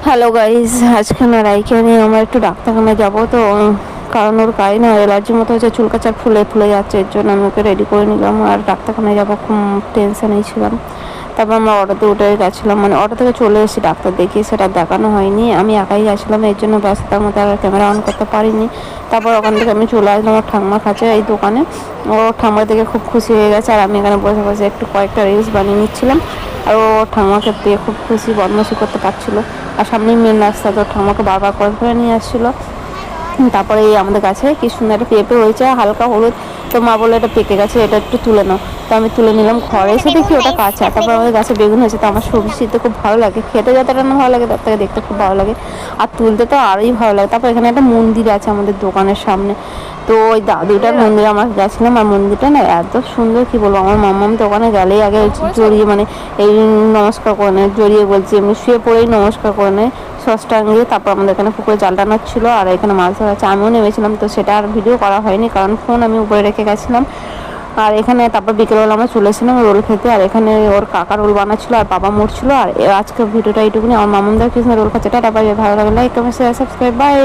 Hello guys, আজকে না রাইকে নিয়ে আমরা একটু ডাক্তারখানায় যাবো তো। কারণ ওর গায়ে না অ্যালার্জির মতো হচ্ছে, চুলকাচার ফুলে ফুলে যাচ্ছে, এর জন্য আমি ওকে রেডি করে নিলাম আর ডাক্তারখানায় যাবো, খুব টেনশনেই ছিলাম। তারপর আমরা অটোতে উঠে গেছিলাম, মানে অটো থেকে চলে এসেছি, ডাক্তার দেখিয়ে সেটা দেখানো হয়নি, আমি একাই গেছিলাম, এর জন্য ব্যস্ততার মধ্যে আর ক্যামেরা অন করতে পারিনি। তারপর ওখান থেকে আমি চলে আসলাম ওর ঠাম্মার কাছে, এই দোকানে। ও ঠাম্মা দেখে খুব খুশি হয়ে গেছে, আর আমি এখানে বসে বসে একটু কয়েকটা রিলস বানিয়ে নিচ্ছিলাম। আর ও ঠাম্মাকে পেয়ে খুব খুশি, বদমাশি করতে পারছিলো। আর সামনেই মেন রাস্তা, তো ঠাম্মাকে বারবার করে ধরে নিয়ে আসছিলো। তারপরে এই আমাদের কাছে কি সুন্দর একটা পেঁপে হয়েছে, হালকা হলুদ। তো মা বললো এটা পেকে গেছে, এটা একটু তুলে নাও। তো আমি তুলে নিলাম, ঘরে এসে দেখি ওটা কাঁচা। তারপর আমাদের গাছে বেগুন হয়েছে, তো আমার সবজি খেতে খুব ভালো লাগে, খেতে যতটা না ভালো লাগে তার থেকে দেখতে খুব ভালো লাগে, আর তুলতে তো আরোই ভালো লাগে। তারপর এখানে একটা মন্দির আছে আমাদের দোকানের সামনে, তো ওই দাদুটার মন্দিরে আমরা গেছিলাম। আর মন্দিরটা না এত সুন্দর, কি বলবো, আমার মাম্মাম দোকানে গেলেই আগে জড়িয়ে, মানে এই নমস্কার করে নেয়, জড়িয়ে বলছি, এমনি শুয়ে পড়েই নমস্কার করে নেয় ষষ্ঠাঙ্গে। তারপর আমাদের এখানে পুকুরে জাল টানার ছিল, আর এখানে মাছ ধরা আছে, আমিও নেমেছিলাম, তো সেটা আর ভিডিও করা হয়নি কারণ ফোন আমি উপরে রেখে গেছিলাম। আর এখানে তারপর বিকেলবেলা আমরা চলে এসেছিলাম রোল খেতে, আর এখানে ওর কাকা রোল বানাচ্ছিল আর বাবা মরছিল। আর আজকে ভিডিওটা এইটুকুনি, আমার মামুনদার কৃষ্ণ রোল খাচ্ছে, টাটা, বাই, ভালো লাগলে like comment share subscribe, by.